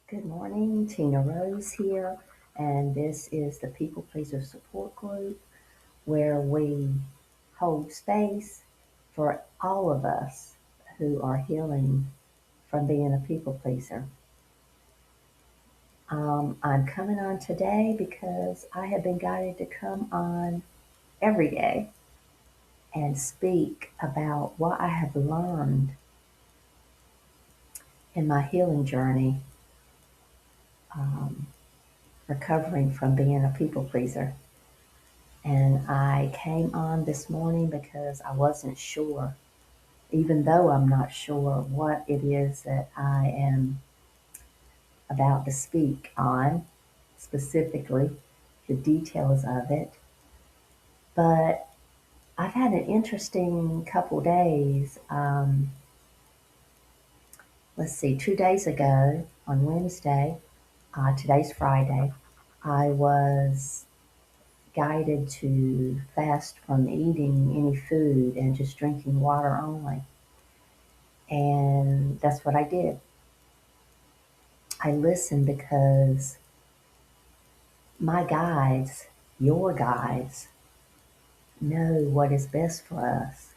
Good morning, Tina Rose here, and this is the People Pleaser Support Group where we hold space for all of us who are healing from being a people pleaser. I'm coming on today because I have been guided to come on every day and speak about what I have learned in my healing journey, um, recovering from being a people pleaser. And I came on this morning because I wasn't sure, even though I'm not sure what it is that I am about to speak on, specifically the details of it. But I've had an interesting couple days. Let's see, 2 days ago on Wednesday, today's Friday, I was guided to fast from eating any food and just drinking water only. And that's what I did. I listened because my guides, your guides, know what is best for us.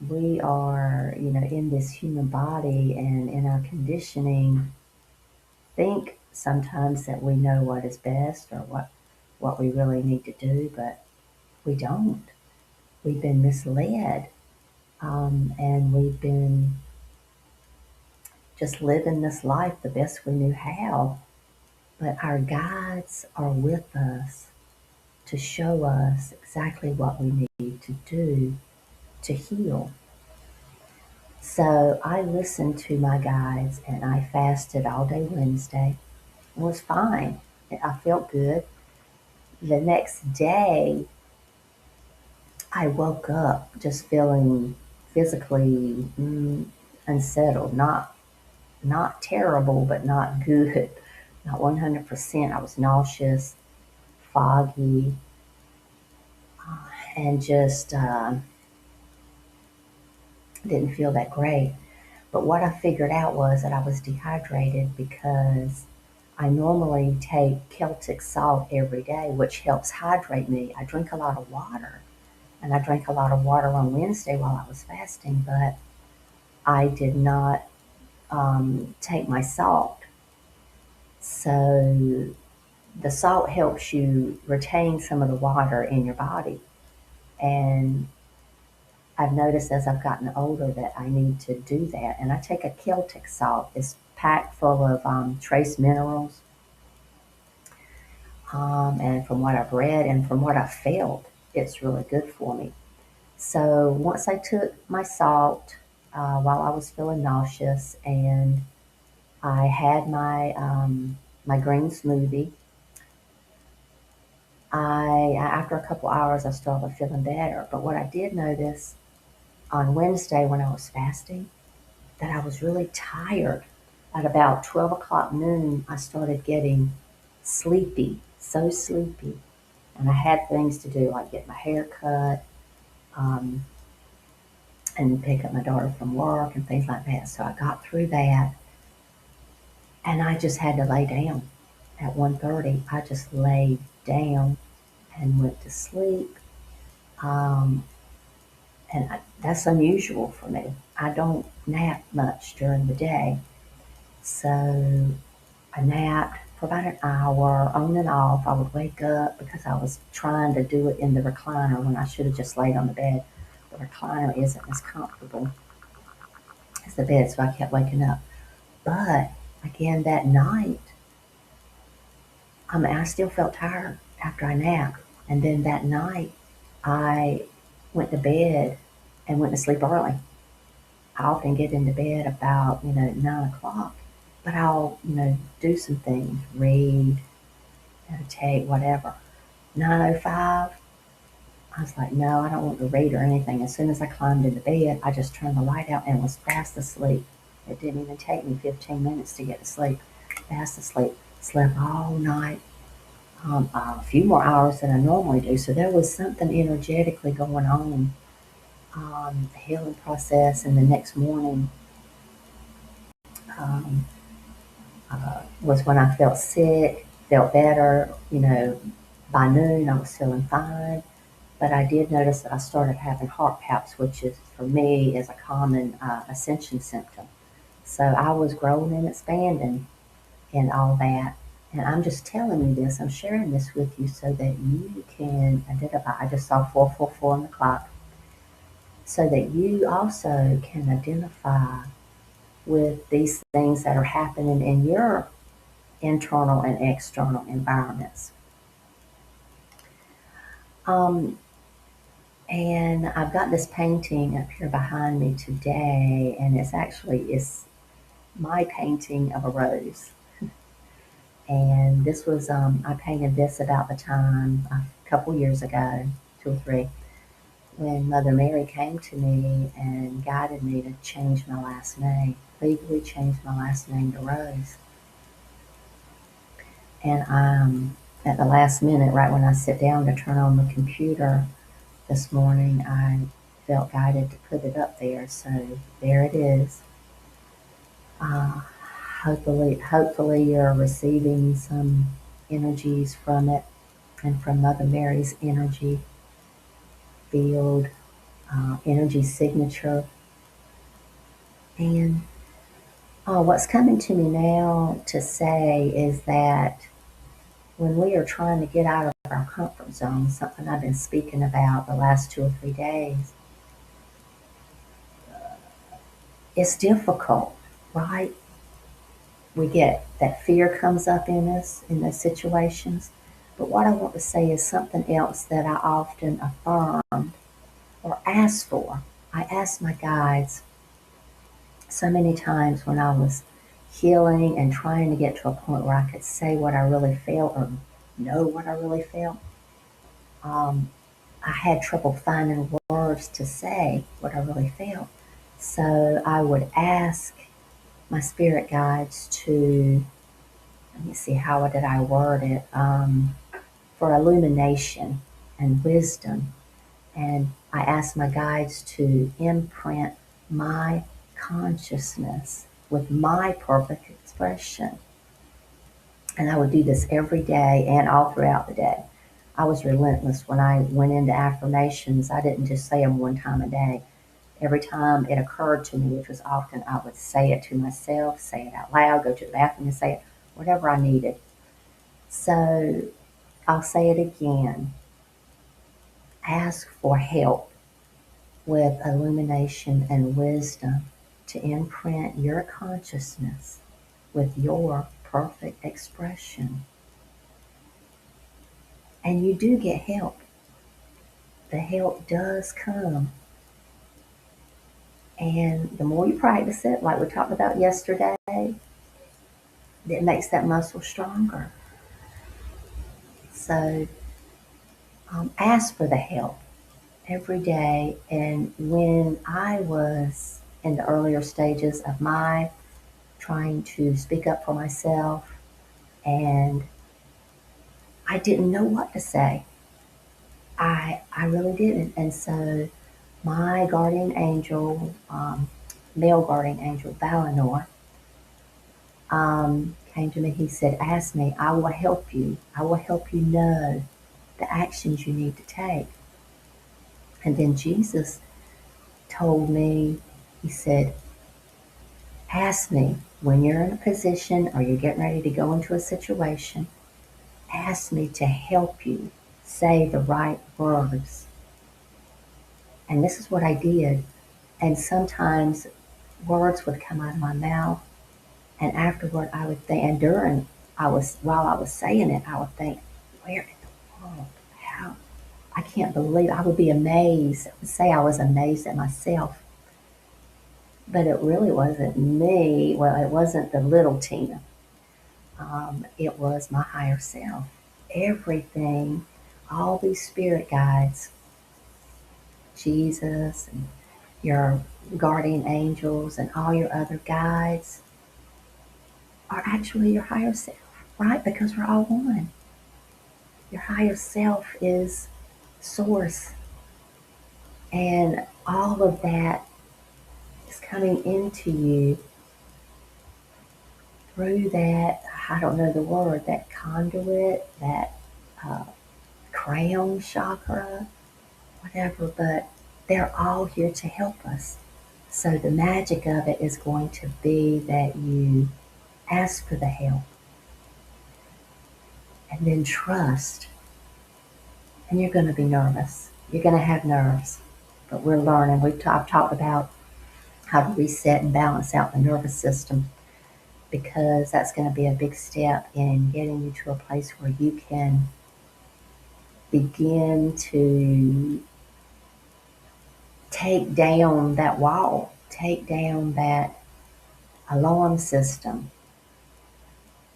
We are, in this human body and in our conditioning, think sometimes that we know what is best or what we really need to do, but we don't. We've been misled, and we've been just living this life the best we knew how. But our guides are with us to show us exactly what we need to do to heal. So I listened to my guides and I fasted all day Wednesday. It was fine. I felt good. The next day, I woke up just feeling physically unsettled. Not terrible, but not good. Not 100%. I was nauseous, foggy, and just didn't feel that great. But what I figured out was that I was dehydrated because I normally take Celtic salt every day, which helps hydrate me. I drink a lot of water, and I drank a lot of water on Wednesday while I was fasting, but I did not take my salt. So the salt helps you retain some of the water in your body. And I've noticed as I've gotten older that I need to do that. And I take a Celtic salt. It's packed full of trace minerals. And from what I've read and from what I've felt, it's really good for me. So once I took my salt while I was feeling nauseous, and I had my green smoothie, I after a couple hours I started feeling better. But what I did notice on Wednesday when I was fasting, that I was really tired. At about 12 o'clock noon, I started getting sleepy, so sleepy. And I had things to do, like get my hair cut, um, and pick up my daughter from work and things like that. So I got through that, and I just had to lay down. At 1:30, I just laid down and went to sleep. Um, that's unusual for me. I don't nap much during the day. So I napped for about an hour on and off. I would wake up because I was trying to do it in the recliner when I should have just laid on the bed. The recliner isn't as comfortable as the bed, so I kept waking up. But again, that night, I still felt tired after I napped. And then that night, I went to bed and went to sleep early. I often get into bed about, 9 o'clock, but I'll, do some things, read, meditate, whatever. 9:05, I was like, no, I don't want to read or anything. As soon as I climbed into bed, I just turned the light out and was fast asleep. It didn't even take me 15 minutes to get to sleep. Fast asleep. Slept all night, a few more hours than I normally do. So there was something energetically going on, the healing process. And the next morning, um, was when I felt sick, felt better. By noon I was feeling fine. But I did notice that I started having heart palps, which is for me is a common ascension symptom. So I was growing and expanding and all that. And I'm just telling you this, I'm sharing this with you so that you can identify. I just saw 444 on the clock, so that you also can identify with these things that are happening in your internal and external environments. Um, and I've got this painting up here behind me today, and it's my painting of a rose. And this was I painted this about the time a couple years ago, 2 or 3, when Mother Mary came to me and guided me to change my last name, legally change my last name to Rose. And at the last minute, right when I sit down to turn on the computer this morning, I felt guided to put it up there. So there it is. Uh, hopefully you're receiving some energies from it and from Mother Mary's energy field, energy signature. And what's coming to me now to say is that when we are trying to get out of our comfort zone, something I've been speaking about the last 2 or 3 days, it's difficult, right? We get that fear comes up in us in those situations. But what I want to say is something else that I often affirm or ask for. I ask my guides so many times when I was healing and trying to get to a point where I could say what I really felt or know what I really felt. Um, I had trouble finding words to say what I really felt. So I would ask my spirit guides to, let me see, how did I word it? For illumination and wisdom. And I asked my guides to imprint my consciousness with my perfect expression. And I would do this every day and all throughout the day. I was relentless when I went into affirmations. I didn't just say them one time a day. Every time it occurred to me, which was often, I would say it to myself, say it out loud, go to the bathroom and say it, whatever I needed. So I'll say it again. Ask for help with illumination and wisdom to imprint your consciousness with your perfect expression. And you do get help. The help does come. And the more you practice it, like we talked about yesterday, it makes that muscle stronger. So ask for the help every day. And when I was in the earlier stages of my trying to speak up for myself, and I didn't know what to say. I really didn't. And so my guardian angel, male guardian angel, Valinor, came to me. He said, ask me, I will help you. I will help you know the actions you need to take. And then Jesus told me, he said, ask me when you're in a position or you're getting ready to go into a situation, ask me to help you say the right words. And this is what I did. And sometimes words would come out of my mouth, and afterward I would think, and while I was saying it, I would think, where in the world? How? I can't believe, I would be amazed. I would say I was amazed at myself. But it really wasn't me. Well, it wasn't the little Tina. It was my higher self. Everything, all these spirit guides, Jesus and your guardian angels and all your other guides are actually your higher self, right? Because we're all one. Your higher self is source, and all of that is coming into you through that, I don't know the word, that conduit, that uh, crown chakra, whatever, but they're all here to help us. So the magic of it is going to be that you ask for the help and then trust. And you're going to be nervous. You're going to have nerves, but we're learning. I've talked about how to reset and balance out the nervous system because that's going to be a big step in getting you to a place where you can begin to take down that wall, take down that alarm system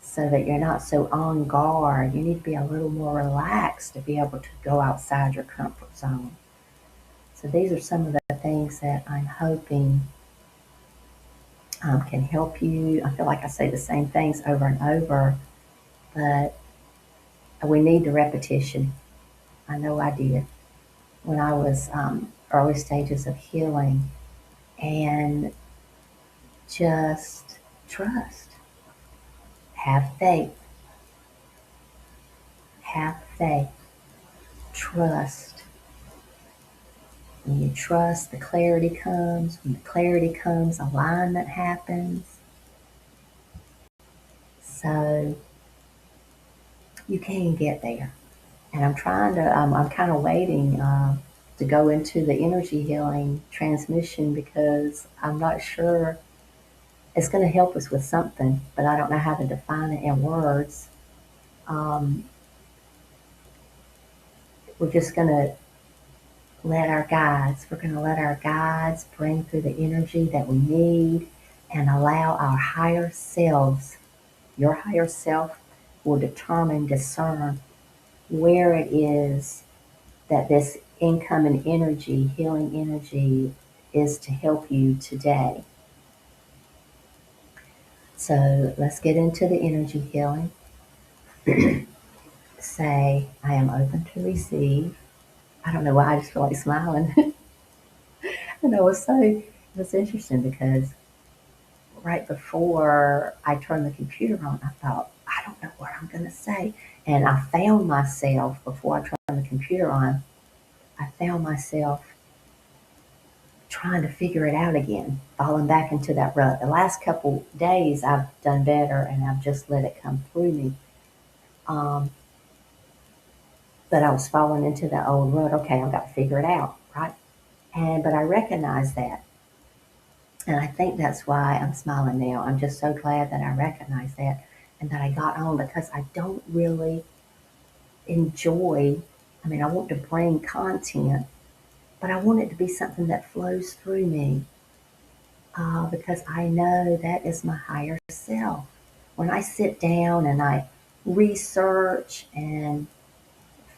so that you're not so on guard. You need to be a little more relaxed to be able to go outside your comfort zone. So these are some of the things that I'm hoping can help you. I feel like I say the same things over and over, but we need the repetition. I know I did when I was early stages of healing, and just trust, have faith, have faith, trust. When you trust, the clarity comes. When the clarity comes, alignment happens. So you can get there. And I'm kind of waiting to go into the energy healing transmission because I'm not sure it's going to help us with something, but I don't know how to define it in words. Um, we're just going to we're going to let our guides bring through the energy that we need and allow our higher selves, your higher self will discern where it is that this incoming energy, healing energy, is to help you today. So let's get into the energy healing. Say, I am open to receive. I don't know why I just feel like smiling. And it was interesting because right before I turned the computer on, I thought, I don't know what I'm going to say. And I found myself, before I turned the computer on, I found myself trying to figure it out again, falling back into that rut. The last couple days, I've done better and I've just let it come through me. Um, but I was falling into that old rut. Okay, I've got to figure it out, right? But I recognize that. And I think that's why I'm smiling now. I'm just so glad that I recognize that and that I got on because I don't really enjoy, I mean, I want to bring content, but I want it to be something that flows through me because I know that is my higher self. When I sit down and I research and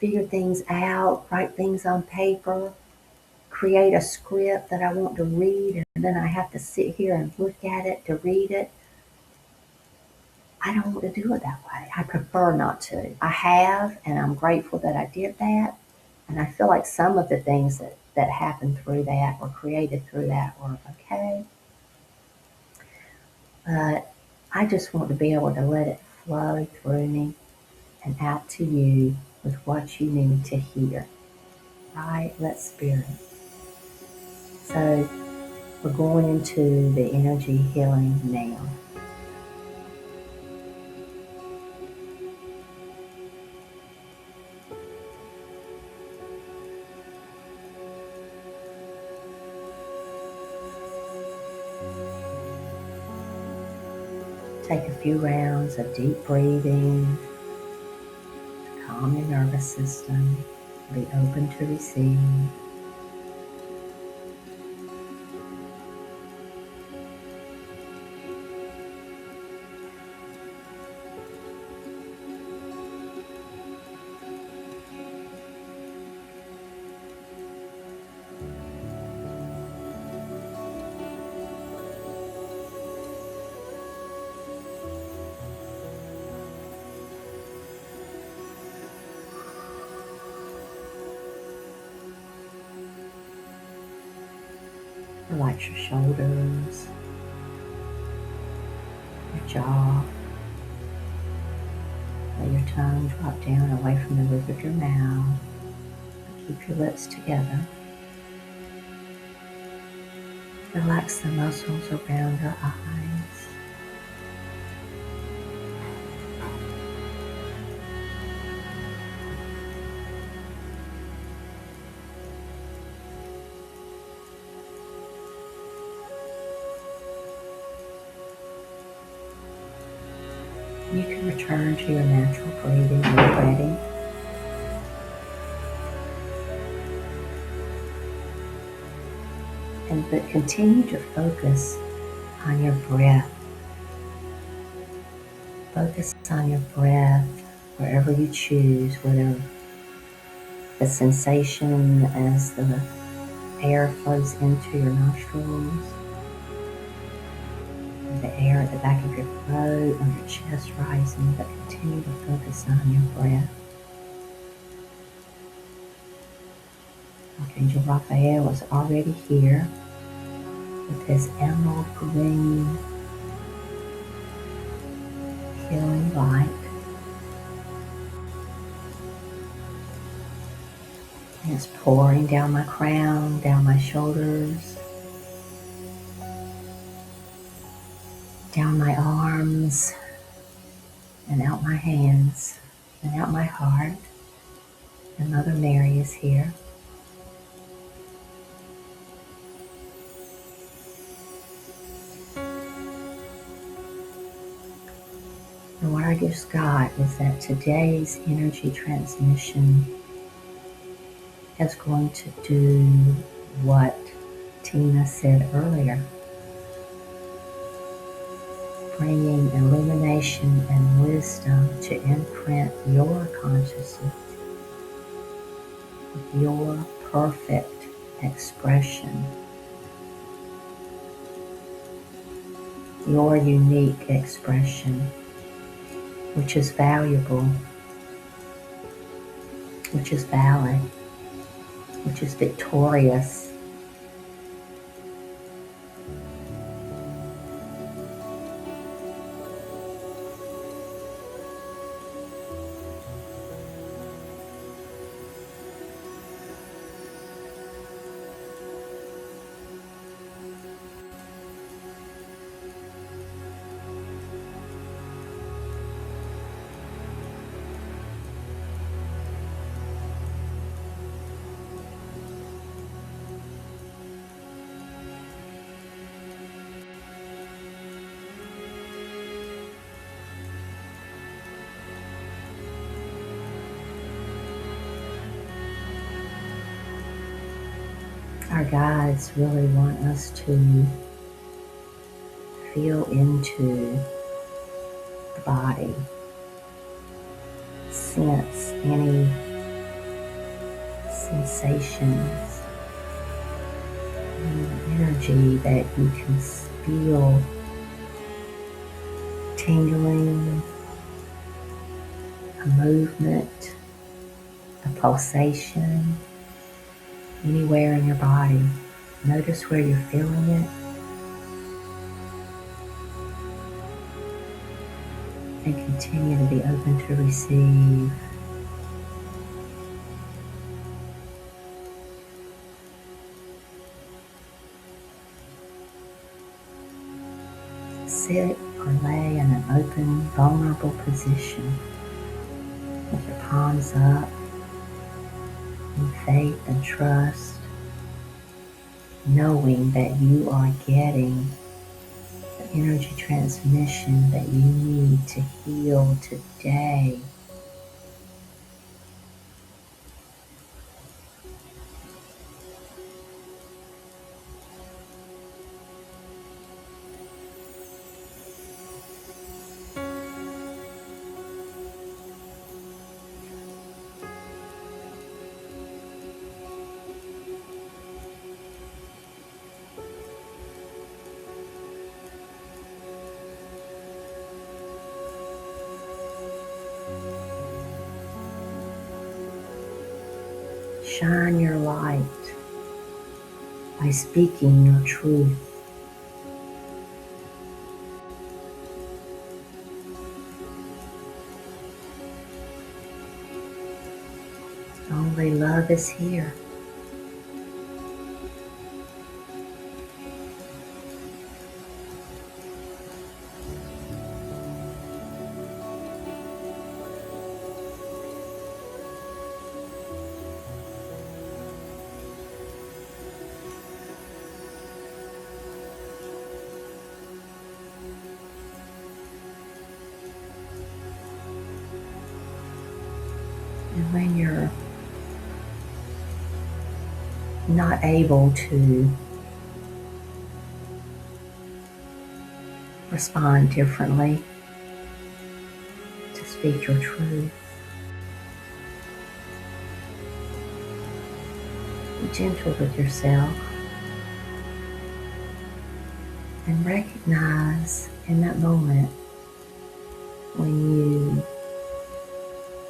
figure things out, write things on paper, create a script that I want to read, and then I have to sit here and look at it to read it, I don't want to do it that way. I prefer not to. I have, and I'm grateful that I did that. And I feel like some of the things that happened through that or created through that were okay. But I just want to be able to let it flow through me and out to you with what you need to hear. Right? Let spirit. So we're going into the energy healing now. Take a few rounds of deep breathing to calm your nervous system. Be open to receive. Relax your shoulders, your jaw. Let your tongue drop down away from the roof of your mouth. Keep your lips together. Relax the muscles around your eyes. You can return to your natural breathing when you're ready. But continue to focus on your breath. Focus on your breath wherever you choose, whether the sensation as the air flows into your nostrils, or the air at the back of your throat or your chest rising, but continue to focus on your breath. Archangel Raphael is already here with his emerald green healing light. And it's pouring down my crown, down my shoulders, down my arms, and out my hands, and out my heart. And Mother Mary is here. And what I just got is that today's energy transmission is going to do what Tina said earlier, bringing illumination and wisdom to imprint your consciousness with your perfect expression, your unique expression, which is valuable, which is valid, which is victorious. Our guides really want us to feel into the body, sense any sensations, any energy that you can feel tingling, a movement, a pulsation, anywhere in your body. Notice where you're feeling it and continue to be open to receive. Sit or lay in an open, vulnerable position with your palms up in faith and trust, knowing that you are getting the energy transmission that you need to heal today. Shine your light by speaking your truth. Truly, love is here. And when you're not able to respond differently, to speak your truth, be gentle with yourself and recognize in that moment when you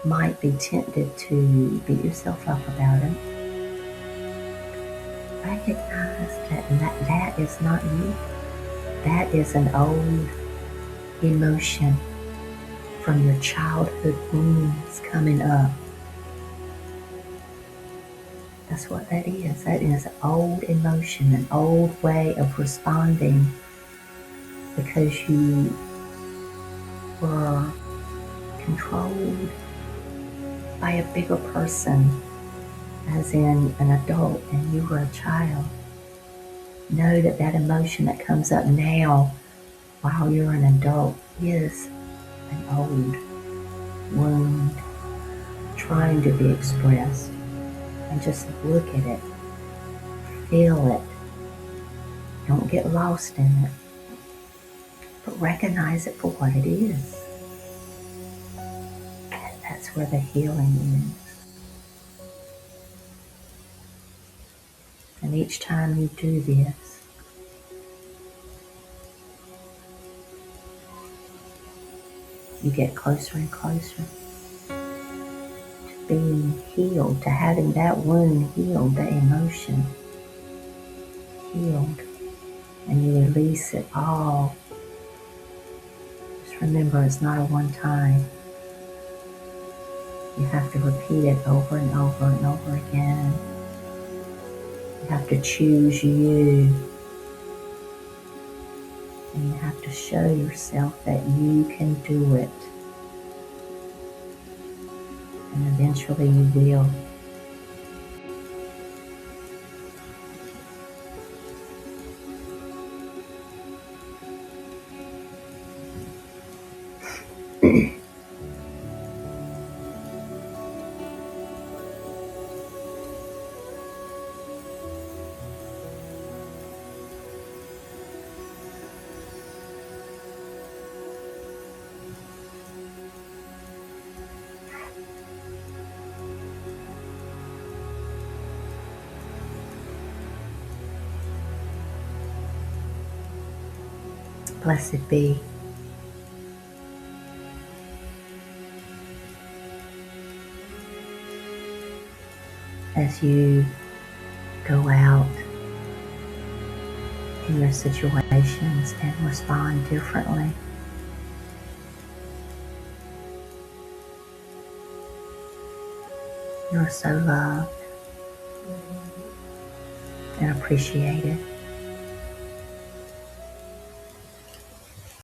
might be tempted to beat yourself up about it. Recognize that is not you. That is an old emotion from your childhood wounds coming up. That's what that is. That is an old emotion, an old way of responding because you were controlled by a bigger person, as in an adult, and you were a child. Know that that emotion that comes up now while you're an adult is an old wound trying to be expressed. And just look at it, feel it. Don't get lost in it, but recognize it for what it is. And that's where the healing is. And each time you do this, you get closer and closer to being healed, to having that wound healed, the emotion healed, and you release it all. Just remember, it's not a one time. You have to repeat it over and over and over again. You have to choose you. And you have to show yourself that you can do it. And eventually you will. Blessed be. As you go out in your situations and respond differently. You're so loved and appreciated.